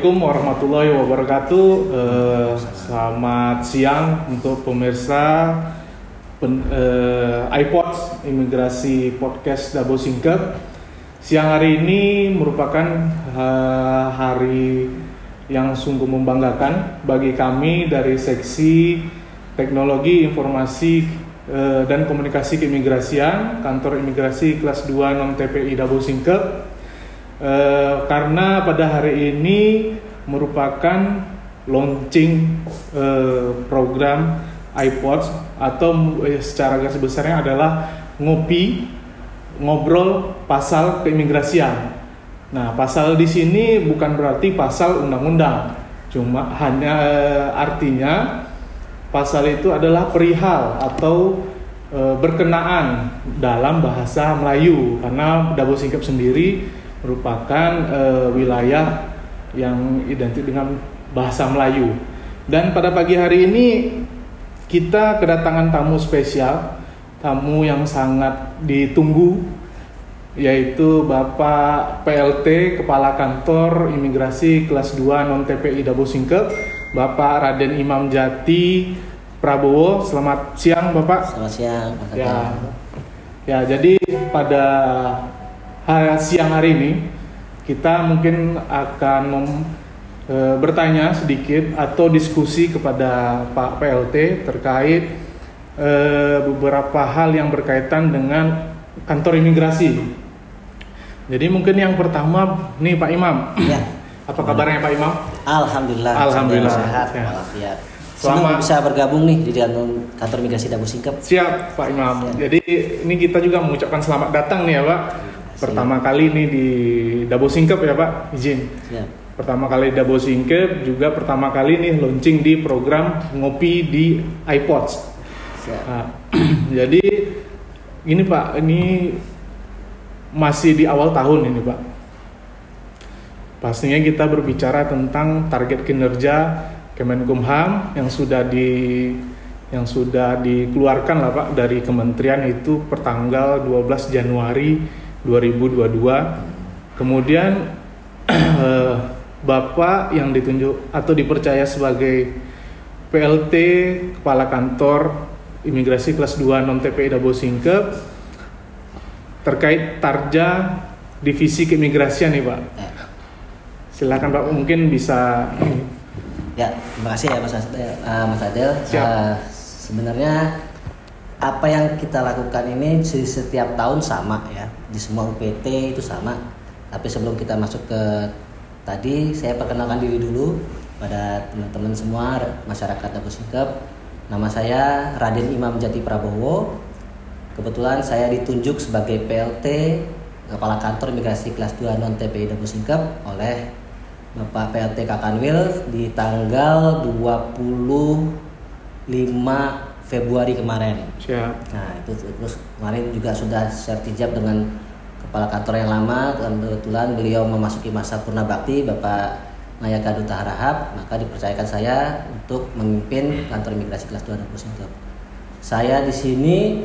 Assalamualaikum warahmatullahi wabarakatuh. Selamat siang untuk pemirsa iPods Imigrasi Podcast Dabo Singkep. Siang hari ini merupakan hari yang sungguh membanggakan bagi kami dari Seksi Teknologi Informasi dan Komunikasi Keimigrasian Kantor Imigrasi Kelas 2 Non-TPI Dabo Singkep. Karena pada hari ini merupakan launching program iPods atau secara garis besarnya adalah ngobrol pasal keimigrasian. Nah, pasal di sini bukan berarti pasal undang-undang, cuma hanya artinya pasal itu adalah perihal atau berkenaan dalam bahasa Melayu, karena Dabo Singkep sendiri merupakan wilayah yang identik dengan bahasa Melayu. Dan pada pagi hari ini kita kedatangan tamu spesial, tamu yang sangat ditunggu, yaitu Bapak PLT Kepala Kantor Imigrasi Kelas 2 Non-TPI Dabo Singkep, Bapak Raden Imam Jati Prabowo. Selamat siang Bapak. Selamat siang Pak. Ya, jadi pada siang hari ini kita mungkin akan bertanya sedikit atau diskusi kepada Pak PLT terkait beberapa hal yang berkaitan dengan kantor imigrasi. Jadi mungkin yang pertama nih Pak Imam. Ya. Apa kabarnya Pak Imam? Alhamdulillah. Ya. Sehat walafiat. Senang bisa bergabung nih di kantor imigrasi Dabo Singkep. Siap Pak Imam. Siap. Jadi ini kita juga mengucapkan selamat datang nih ya Pak. Pertama kali nih di Dabo Singkep ya Pak, izin. Siap. Pertama kali Dabo Singkep, juga pertama kali nih launching di program ngopi di iPods. Nah, jadi ini Pak, ini masih di awal tahun ini Pak. Pastinya kita berbicara tentang target kinerja Kemenkumham yang sudah dikeluarkan lah Pak dari kementerian itu pertanggal 12 Januari 2022. Kemudian Bapak yang ditunjuk atau dipercaya sebagai PLT Kepala Kantor Imigrasi Kelas 2 Non-TPI Dabo Singkep terkait tarja divisi keimigrasian nih Pak. Silakan Pak, mungkin bisa. Ya, terima kasih ya Mas Adel. Sebenarnya apa yang kita lakukan ini setiap tahun sama ya, di semua UPT itu sama. Tapi sebelum kita masuk ke tadi, saya perkenalkan diri dulu pada teman-teman semua masyarakat Dabo Singkep. Nama saya Raden Imam Jati Prabowo. Kebetulan saya ditunjuk sebagai PLT Kepala Kantor Imigrasi Kelas 2 Non-TPI Dabo Singkep oleh Bapak PLT Kakanwil di tanggal 25 Februari kemarin. Siap. Nah, itu terus kemarin juga sudah sertijab dengan kepala kantor yang lama. Kebetulan beliau memasuki masa purna bakti, Bapak Nayaka Duta Harahap, maka dipercayakan saya untuk memimpin kantor imigrasi kelas 2 Dabo Singkep. Saya di sini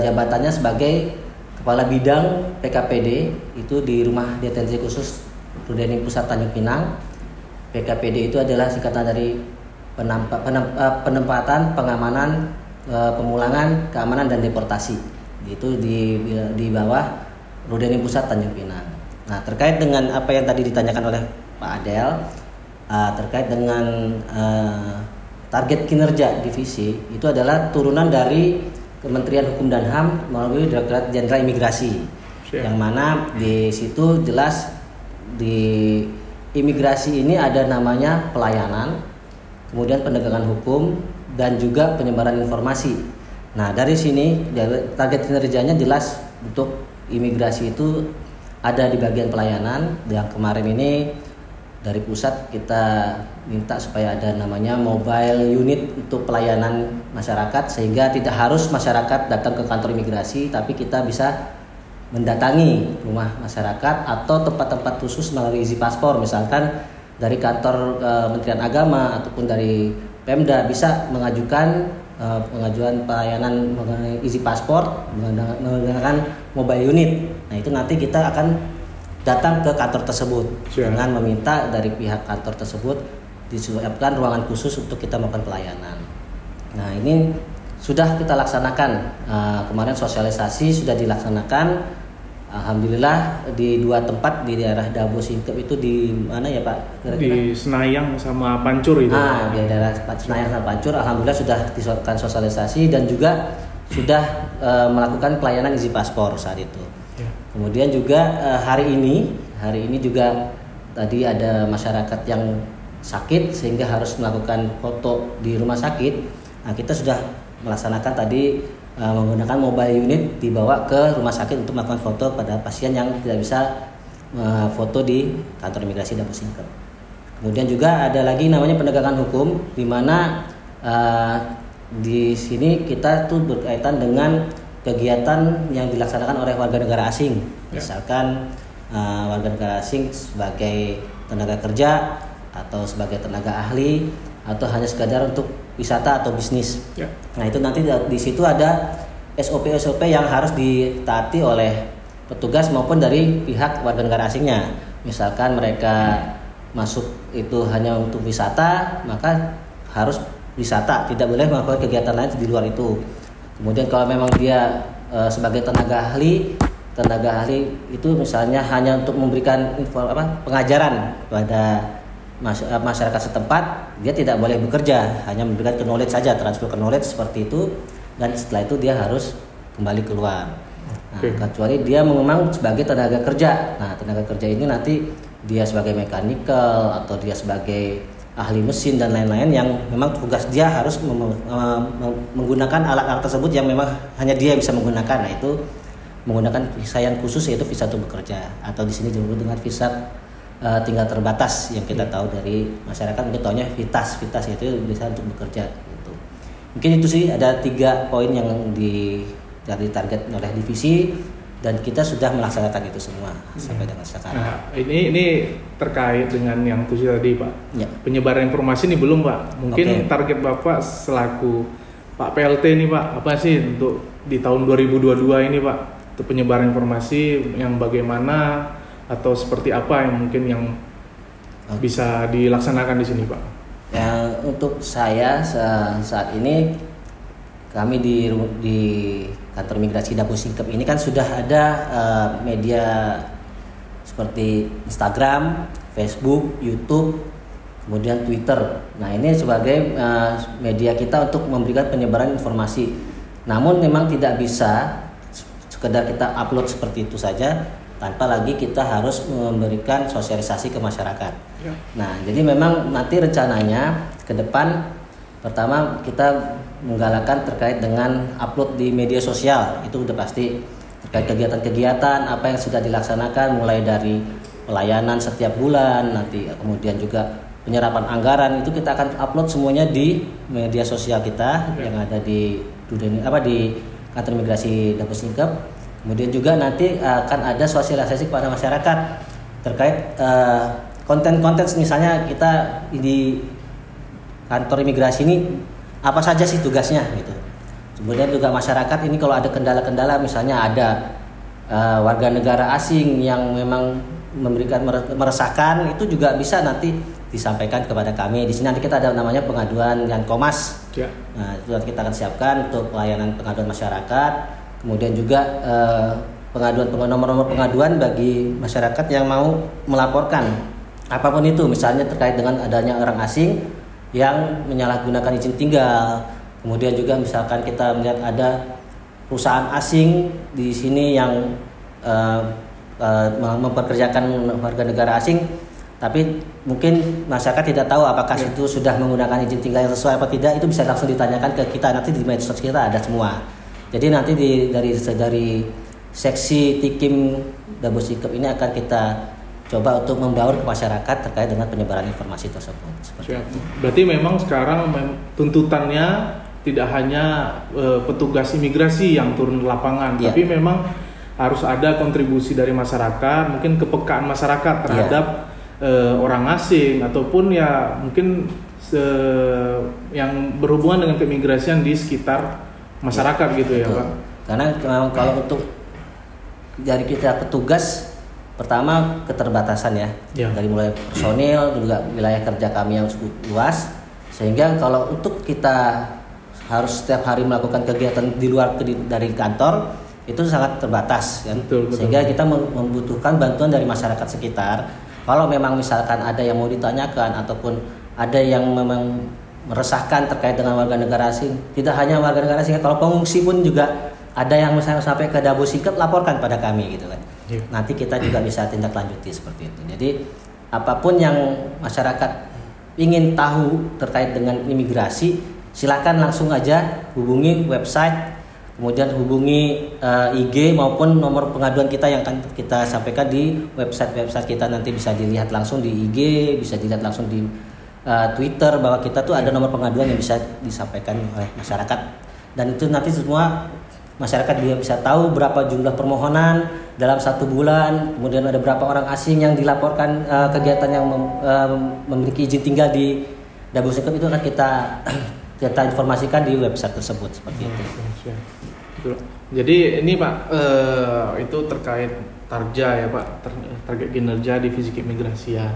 jabatannya sebagai kepala bidang PKPD itu di Rumah Detensi Khusus Rudeni Pusat Tanjung Pinang. PKPD itu adalah singkatan dari penempatan, pengamanan, pemulangan, keamanan dan deportasi. Itu di bawah Rudeni Pusat Tanjung Pinang. Nah, terkait dengan apa yang tadi ditanyakan oleh Pak Adel, terkait dengan target kinerja divisi, itu adalah turunan dari Kementerian Hukum dan HAM melalui Direktorat Jenderal Imigrasi. Yang mana di situ jelas di imigrasi ini ada namanya pelayanan, kemudian penegakan hukum, dan juga penyebaran informasi. Nah, dari sini target kinerjanya jelas untuk imigrasi itu ada di bagian pelayanan. Yang kemarin ini dari pusat kita minta supaya ada namanya mobile unit untuk pelayanan masyarakat, sehingga tidak harus masyarakat datang ke kantor imigrasi, tapi kita bisa mendatangi rumah masyarakat atau tempat-tempat khusus melalui Easy Paspor, misalkan dari kantor Kementerian Agama ataupun dari Pemda bisa mengajukan pengajuan pelayanan mengenai Easy Paspor menggunakan mobile unit. Nah, itu nanti kita akan datang ke kantor tersebut Siap. dengan meminta dari pihak kantor tersebut disiapkan ruangan khusus untuk kita melakukan pelayanan. Nah, ini sudah kita laksanakan, kemarin sosialisasi sudah dilaksanakan. Alhamdulillah di 2 tempat di daerah Dabo Singkep itu di mana ya Pak? Kira-kira? Di Senayang sama Pancur itu. Di daerah Senayang sama Pancur, alhamdulillah sudah dilakukan sosialisasi dan juga sudah melakukan pelayanan izin paspor saat itu. Ya. Kemudian juga hari ini juga tadi ada masyarakat yang sakit sehingga harus melakukan foto di rumah sakit. Nah, kita sudah melaksanakan tadi menggunakan mobile unit dibawa ke rumah sakit untuk melakukan foto pada pasien yang tidak bisa foto di kantor imigrasi Dabo Singkep. Kemudian juga ada lagi namanya penegakan hukum, di mana di sini kita tuh berkaitan dengan kegiatan yang dilaksanakan oleh warga negara asing. Misalkan warga negara asing sebagai tenaga kerja atau sebagai tenaga ahli atau hanya sekadar untuk wisata atau bisnis. Ya. Nah, itu nanti di situ ada SOP yang harus ditaati oleh petugas maupun dari pihak warga negara asingnya. Misalkan mereka masuk itu hanya untuk wisata, maka harus wisata, tidak boleh melakukan kegiatan lain di luar itu. Kemudian kalau memang dia sebagai tenaga ahli itu misalnya hanya untuk memberikan pengajaran kepada masyarakat setempat, dia tidak boleh bekerja, hanya memberikan knowledge saja, transfer knowledge seperti itu, dan setelah itu dia harus kembali keluar. Nah, kecuali dia memang sebagai tenaga kerja. Nah, tenaga kerja ini nanti dia sebagai mechanical atau dia sebagai ahli mesin dan lain-lain yang memang tugas dia harus menggunakan alat-alat tersebut yang memang hanya dia bisa menggunakan. Nah, itu menggunakan visa yang khusus, yaitu visa untuk bekerja, atau di sini disebut dengan visa tinggal terbatas yang kita tahu dari masyarakat, mungkin tahunya VITAS itu bisa untuk bekerja gitu. Mungkin itu sih, ada 3 poin yang dari target oleh divisi dan kita sudah melaksanakan itu semua sampai dengan sekarang. Nah, ini terkait dengan yang tujuh tadi Pak. Ya. Penyebaran informasi ini belum Pak. Mungkin target Bapak selaku Pak PLT nih Pak, apa sih untuk di tahun 2022 ini Pak? Untuk penyebaran informasi yang bagaimana atau seperti apa yang mungkin yang bisa dilaksanakan di sini Pak? Ya, untuk saya saat ini kami di kantor migrasi Dabo Singkep ini kan sudah ada media seperti Instagram, Facebook, YouTube, kemudian Twitter. Nah, ini sebagai media kita untuk memberikan penyebaran informasi. Namun memang tidak bisa sekedar kita upload seperti itu saja, tanpa lagi kita harus memberikan sosialisasi ke masyarakat. Ya. Nah, jadi memang nanti rencananya ke depan pertama kita menggalakkan terkait dengan upload di media sosial, itu udah pasti, terkait kegiatan-kegiatan apa yang sudah dilaksanakan mulai dari pelayanan setiap bulan, nanti kemudian juga penyerapan anggaran, itu kita akan upload semuanya di media sosial kita yang ada di kantor imigrasi Dabo Singkep. Kemudian juga nanti akan ada sosialisasi kepada masyarakat terkait konten-konten, misalnya kita di kantor imigrasi ini apa saja sih tugasnya gitu. Kemudian juga masyarakat ini kalau ada kendala-kendala, misalnya ada warga negara asing yang memang memberikan meresahkan, itu juga bisa nanti disampaikan kepada kami. Di sini nanti kita ada namanya pengaduan yang Komas. Ya. Nah, itu nanti kita akan siapkan untuk pelayanan pengaduan masyarakat. Kemudian juga nomor-nomor pengaduan bagi masyarakat yang mau melaporkan apapun itu, misalnya terkait dengan adanya orang asing yang menyalahgunakan izin tinggal. Kemudian juga misalkan kita melihat ada perusahaan asing di sini yang memperkerjakan warga negara asing, tapi mungkin masyarakat tidak tahu apakah itu sudah menggunakan izin tinggal yang sesuai apa tidak, itu bisa langsung ditanyakan ke kita, nanti di medsos kita ada semua. Jadi nanti dari seksi Tikim Dabo Singkep ini akan kita coba untuk membaur ke masyarakat terkait dengan penyebaran informasi tersebut. Berarti memang sekarang tuntutannya tidak hanya petugas imigrasi yang turun ke lapangan, tapi memang harus ada kontribusi dari masyarakat, mungkin kepekaan masyarakat terhadap orang asing ataupun ya mungkin yang berhubungan dengan keimigrasian di sekitar masyarakat gitu ya Pak. Karena kalau untuk dari kita petugas pertama keterbatasan ya, dari mulai personil juga wilayah kerja kami yang cukup luas, sehingga kalau untuk kita harus setiap hari melakukan kegiatan di luar dari kantor itu sangat terbatas kan? Betul. Sehingga kita membutuhkan bantuan dari masyarakat sekitar. Kalau memang misalkan ada yang mau ditanyakan ataupun ada yang memang meresahkan terkait dengan warga negara asing, tidak hanya warga negara asing, kalau pengungsi pun juga ada yang misalnya sampai ke Dabu Singkep, laporkan pada kami gitu kan. Nanti kita juga bisa tindak lanjuti seperti itu. Jadi apapun yang masyarakat ingin tahu terkait dengan imigrasi, silakan langsung aja hubungi website, kemudian hubungi IG maupun nomor pengaduan kita yang akan kita sampaikan di website kita. Nanti bisa dilihat langsung di IG, bisa dilihat langsung di Twitter, bahwa kita tuh ada nomor pengaduan yang bisa disampaikan oleh masyarakat, dan itu nanti semua masyarakat juga bisa tahu berapa jumlah permohonan dalam 1 bulan, kemudian ada berapa orang asing yang dilaporkan kegiatan yang memiliki izin tinggal di Dabu Singkep, itu akan kita informasikan di website tersebut seperti itu. Jadi ini Pak, itu terkait tarja ya Pak, target kinerja divisi keimigrasian.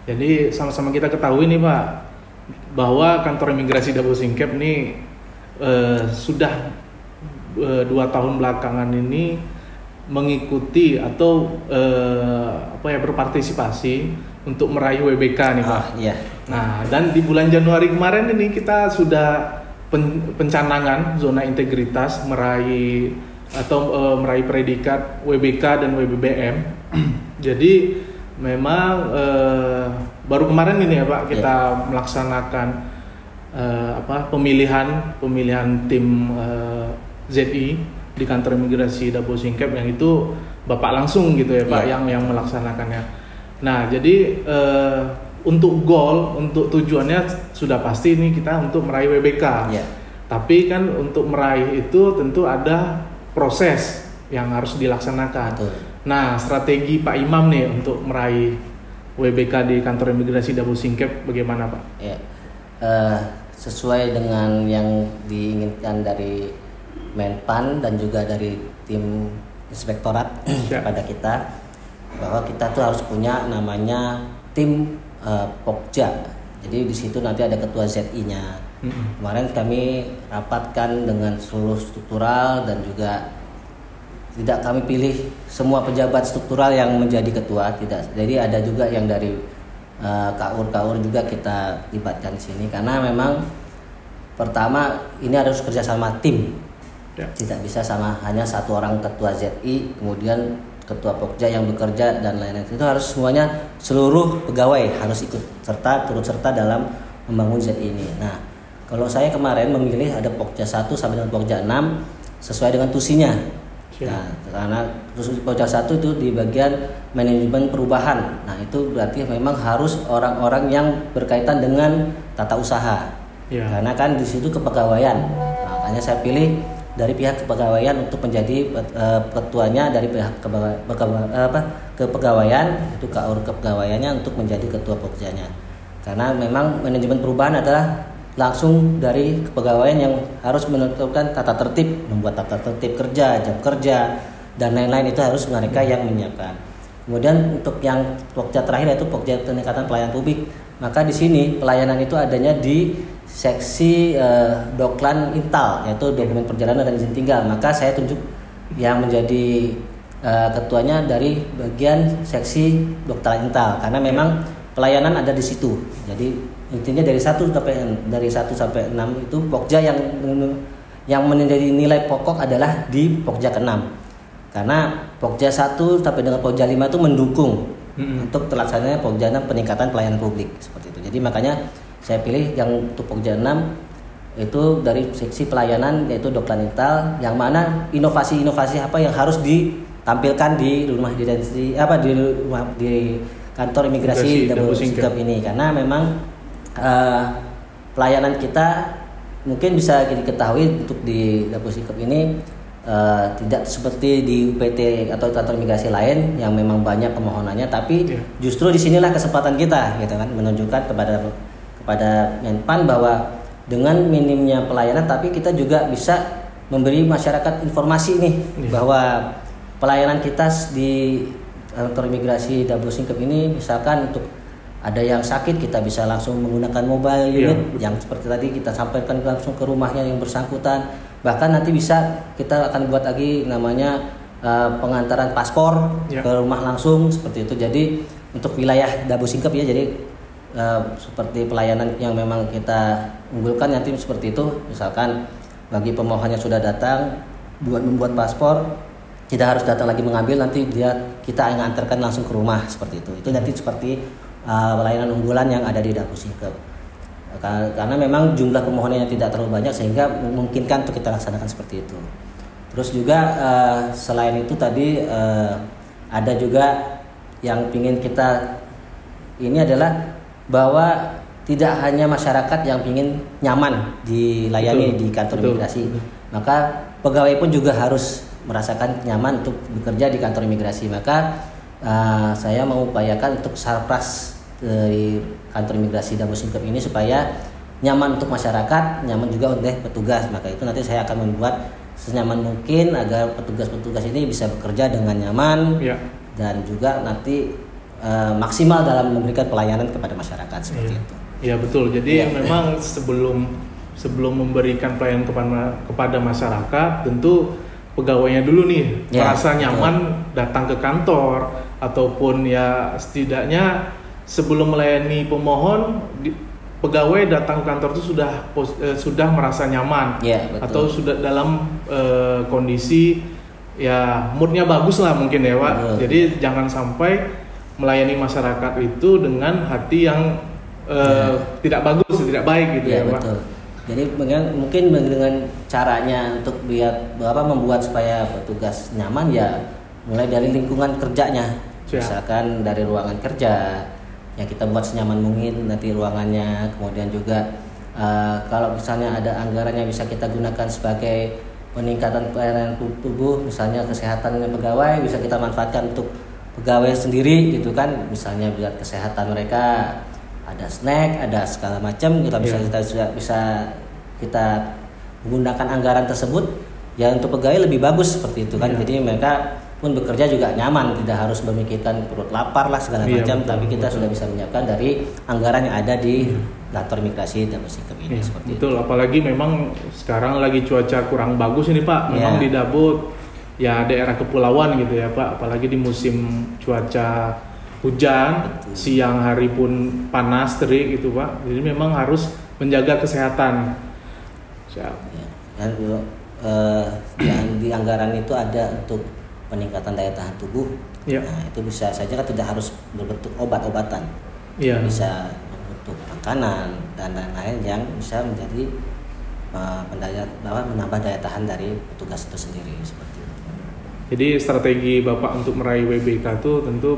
Jadi sama-sama kita ketahui nih Pak, bahwa kantor imigrasi Dabu Singkep ini sudah 2 tahun belakangan ini mengikuti atau berpartisipasi untuk meraih WBK nih Pak. Iya. Nah, dan di bulan Januari kemarin ini kita sudah pencanangan zona integritas meraih predikat WBK dan WBBM. Jadi memang baru kemarin ini ya Pak kita melaksanakan pemilihan tim ZI di kantor imigrasi Dabu Singkep, yang itu Bapak langsung gitu ya Pak yang melaksanakannya. Nah, jadi untuk tujuannya sudah pasti nih kita untuk meraih WBK. Tapi kan untuk meraih itu tentu ada proses yang harus dilaksanakan. Nah, strategi Pak Imam nih untuk meraih WBK di kantor imigrasi Dabu Singkep bagaimana Pak? Sesuai dengan yang diinginkan dari Menpan dan juga dari tim inspektorat pada kita, bahwa kita tuh harus punya namanya tim Pokja. Jadi di situ nanti ada ketua ZI-nya. Kemarin kami rapatkan dengan seluruh struktural dan juga tidak kami pilih semua pejabat struktural yang menjadi ketua, tidak. Jadi ada juga yang dari KAUR juga kita libatkan di sini, karena memang pertama ini harus kerjasama tim. Tidak bisa hanya satu orang ketua ZI, kemudian ketua Pokja yang bekerja dan lain-lain. Itu harus semuanya, seluruh pegawai harus turut serta dalam membangun ZI ini. Nah, kalau saya kemarin memilih ada Pokja 1 sampai dengan Pokja 6 sesuai dengan tusinya. Nah, karena Pokja 1 itu di bagian manajemen perubahan. Nah, itu berarti memang harus orang-orang yang berkaitan dengan tata usaha. Karena kan di situ kepegawaian. Nah, makanya saya pilih dari pihak kepegawaian untuk menjadi ketuanya, dari pihak kepegawaian itu KAUR kepegawaiannya untuk menjadi ketua Pokjanya. Karena memang manajemen perubahan adalah langsung dari kepegawaian yang harus menentukan tata tertib, membuat tata tertib kerja, jam kerja dan lain-lain, itu harus mereka yang menyiapkan. Kemudian untuk yang Pokja terakhir yaitu Pokja peningkatan pelayanan publik, maka di sini pelayanan itu adanya di seksi Doklan Intal, yaitu dokumen perjalanan dan izin tinggal. Maka saya tunjuk yang menjadi ketuanya dari bagian seksi Doklan Intal, karena memang pelayanan ada di situ. Jadi intinya dari 1 sampai 6 itu Pokja yang menjadi nilai pokok adalah di Pokja ke-6. Karena Pokja 1 sampai dengan Pokja 5 itu mendukung untuk terlaksananya Pokja 6 peningkatan pelayanan publik seperti itu. Jadi makanya saya pilih yang untuk Pokja 6 itu dari seksi pelayanan, yaitu Doklan Intal, yang mana inovasi-inovasi apa yang harus ditampilkan di kantor imigrasi Dabu Singkep ini. Karena memang pelayanan kita mungkin bisa diketahui untuk di Dabu Singkep ini tidak seperti di UPT atau kantor imigrasi lain yang memang banyak permohonannya, tapi justru disinilah kesempatan kita, gitu kan, menunjukkan kepada Menpan bahwa dengan minimnya pelayanan, tapi kita juga bisa memberi masyarakat informasi nih bahwa pelayanan kita di kantor imigrasi Dabo Singkep ini misalkan untuk ada yang sakit kita bisa langsung menggunakan mobile unit yang seperti tadi kita sampaikan langsung ke rumahnya yang bersangkutan. Bahkan nanti bisa kita akan buat lagi namanya pengantaran paspor ke rumah langsung seperti itu. Jadi untuk wilayah Dabo Singkep ya, jadi seperti pelayanan yang memang kita unggulkan nanti seperti itu. Misalkan bagi pemohon yang sudah datang buat membuat paspor, tidak harus datang lagi mengambil, nanti kita yang antarkan langsung ke rumah seperti itu. Itu nanti seperti pelayanan unggulan yang ada di Dabo Singkep. Karena memang jumlah pemohonnya yang tidak terlalu banyak sehingga memungkinkan untuk kita laksanakan seperti itu. Terus juga selain itu tadi ada juga yang ingin kita ini adalah bahwa tidak hanya masyarakat yang ingin nyaman dilayani di kantor imigrasi, maka pegawai pun juga harus merasakan nyaman untuk bekerja di kantor imigrasi. Maka saya mengupayakan untuk sarpras dari kantor imigrasi Dabo Singkep ini supaya nyaman untuk masyarakat, nyaman juga oleh petugas. Maka itu nanti saya akan membuat senyaman mungkin agar petugas-petugas ini bisa bekerja dengan nyaman dan juga nanti maksimal dalam memberikan pelayanan kepada masyarakat seperti itu. Ya betul. Jadi memang sebelum memberikan pelayanan kepada masyarakat, tentu pegawainya dulu nih merasa nyaman datang ke kantor, ataupun ya setidaknya sebelum melayani pemohon, pegawai datang ke kantor itu sudah merasa nyaman, atau sudah dalam kondisi ya moodnya bagus lah mungkin ya Pak. Jadi jangan sampai melayani masyarakat itu dengan hati yang tidak bagus, tidak baik gitu ya Pak. Betul. Jadi mungkin dengan caranya untuk membuat supaya petugas nyaman ya mulai dari lingkungan kerjanya, misalkan dari ruangan kerja yang kita buat senyaman mungkin nanti ruangannya, kemudian juga kalau misalnya ada anggarannya bisa kita gunakan sebagai peningkatan pelayanan tubuh, misalnya kesehatannya pegawai bisa kita manfaatkan untuk pegawai sendiri gitu kan, misalnya biar kesehatan mereka ada snack, ada segala macam, kita bisa kita menggunakan anggaran tersebut ya untuk pegawai lebih bagus seperti itu kan. Jadi mereka pun bekerja juga nyaman, tidak harus memikirkan perut lapar lah segala macam, tapi kita sudah bisa menyiapkan dari anggaran yang ada di kantor imigrasi Dabo Singkep ini seperti betul. itu. Apalagi memang sekarang lagi cuaca kurang bagus ini Pak, memang di Dabo ya daerah kepulauan gitu ya Pak, apalagi di musim cuaca hujan, siang hari pun panas terik gitu Pak, jadi memang harus menjaga kesehatan. Dan di anggaran itu ada untuk peningkatan daya tahan tubuh. Nah, itu bisa saja kan tidak harus berbentuk obat-obatan, bisa berbentuk makanan dan lain-lain yang bisa menjadi menambah daya tahan dari petugas itu sendiri seperti itu. Jadi strategi Bapak untuk meraih WBK itu tentu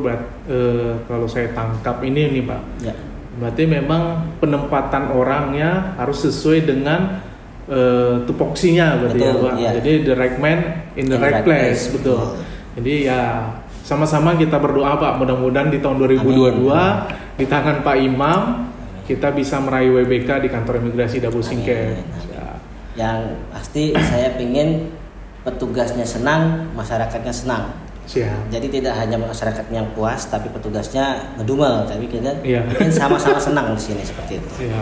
kalau saya tangkap ini nih Pak, berarti memang penempatan orangnya harus sesuai dengan tupoksinya berarti ya Pak. Jadi the right man in the right place. Betul. Jadi ya sama-sama kita berdoa Pak, mudah-mudahan di tahun 2022 di tangan Pak Imam kita bisa meraih WBK di kantor imigrasi Dabo Singkep. Yang pasti saya pingin petugasnya senang, masyarakatnya senang. Jadi tidak hanya masyarakat yang puas, tapi petugasnya ngedumel, tapi kita mungkin sama-sama senang di sini seperti itu.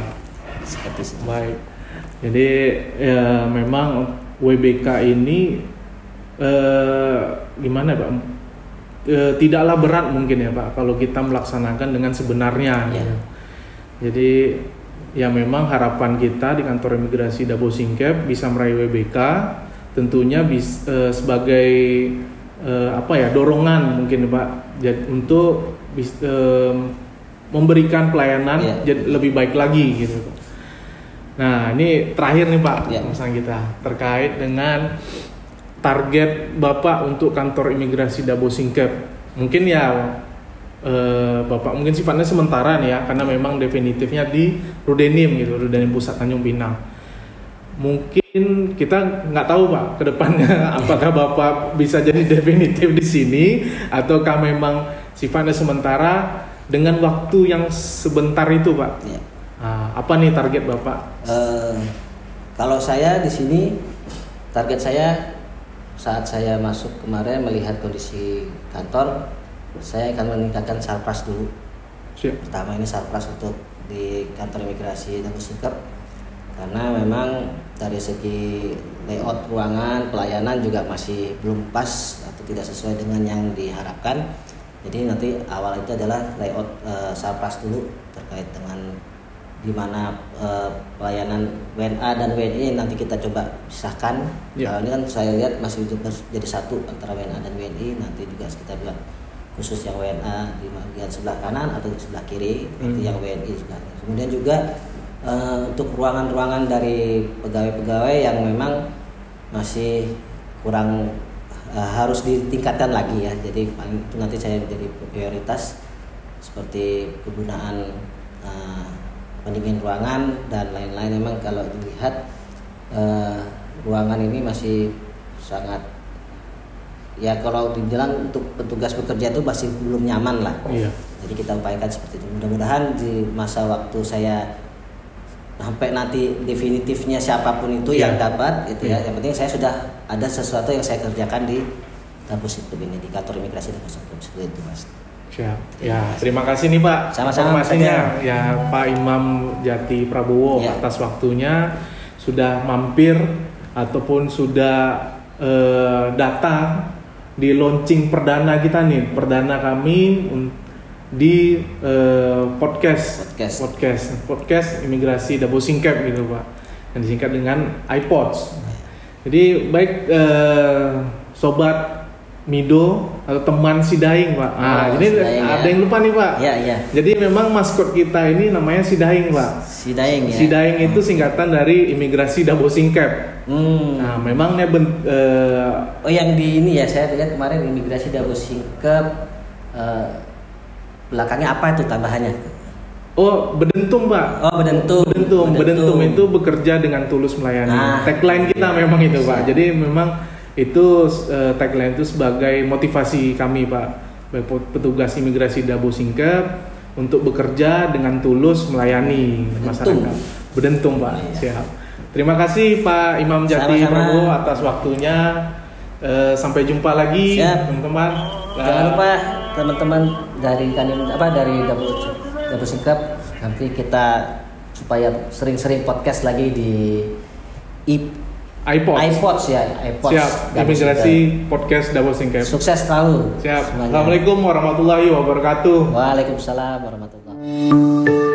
Seperti itu. Baik. Jadi ya memang WBK ini gimana Pak? Tidaklah berat mungkin ya Pak kalau kita melaksanakan dengan sebenarnya. Jadi ya memang harapan kita di kantor imigrasi Dabo Singkep bisa meraih WBK, tentunya sebagai dorongan mungkin Pak untuk memberikan pelayanan jadi lebih baik lagi gitu. Nah ini terakhir nih Pak, pesan kita terkait dengan target Bapak untuk kantor imigrasi Dabo Singkep. Mungkin ya Bapak mungkin sifatnya sementara nih ya, karena memang definitifnya di Rudenim gitu, Rudenim Pusat Tanjung Pinang. Mungkin kita nggak tahu Pak ke depannya apakah Bapak bisa jadi definitif di sini ataukah memang sifatnya sementara dengan waktu yang sebentar itu Pak. Apa nih target Bapak? Kalau saya di sini target saya saat saya masuk kemarin melihat kondisi kantor, saya akan meningkatkan sarpras dulu. Siap. Pertama ini sarpras untuk di kantor imigrasi Dabo Singkep, karena memang dari segi layout ruangan, pelayanan juga masih belum pas atau tidak sesuai dengan yang diharapkan. Jadi nanti awal itu adalah layout sarpras dulu terkait dengan di mana pelayanan WNA dan WNI nanti kita coba pisahkan. Kalau ini kan saya lihat masih jadi satu antara WNA dan WNI. Nanti juga kita buat khusus yang WNA di bagian sebelah kanan atau di sebelah kiri, nanti yang WNI sebelah. Kemudian juga untuk ruangan-ruangan dari pegawai-pegawai yang memang masih kurang harus ditingkatkan lagi ya. Jadi itu nanti saya menjadi prioritas seperti kegunaan pendingin ruangan dan lain-lain. Memang kalau dilihat ruangan ini masih sangat ya, kalau dibilang untuk petugas bekerja itu masih belum nyaman lah. Iya. Jadi kita upayakan seperti itu. Mudah-mudahan di masa waktu saya sampai nanti definitifnya siapapun itu yang dapat itu ya. Yang penting saya sudah ada sesuatu yang saya kerjakan di Dabo Singkep ini, di kantor imigrasi Dabo Singkep. Seperti itu, Mas. Siap. Ya, terima kasih nih Pak. Sama-sama informasinya ya Pak Imam Jati Prabowo atas waktunya sudah mampir ataupun sudah datang di launching perdana kita nih, perdana kami di podcast imigrasi Dabo Singkep gitu Pak, yang disingkat dengan iPods. Jadi baik sobat Mido atau teman Sidaing Pak. Jadi ada yang lupa nih Pak. Iya. Jadi memang maskot kita ini namanya Sidaing Pak. Sidaing ya. Sidaing itu singkatan dari imigrasi Dabo Singkep. Nah memangnya yang di ini ya, saya lihat kemarin imigrasi Dabo Singkep belakangnya apa itu tambahannya? Oh, Bedentum Pak. Oh, Bedentum itu bekerja dengan tulus melayani. Tagline kita memang itu Pak. Jadi memang itu tagline itu sebagai motivasi kami Pak, petugas imigrasi Dabo Singkep untuk bekerja dengan tulus melayani masyarakat. Bedentum Pak. Siap. Terima kasih Pak Imam Jati Prabowo atas waktunya. Sampai jumpa lagi teman-teman. Jangan lupa teman-teman dari Dabo Singkep, nanti kita supaya sering-sering podcast lagi di iPods. Siap. Imigrasi podcast Dabo Singkep. Sukses selalu. Siap. Assalamualaikum warahmatullahi wabarakatuh. Waalaikumsalam warahmatullahi wabarakatuh.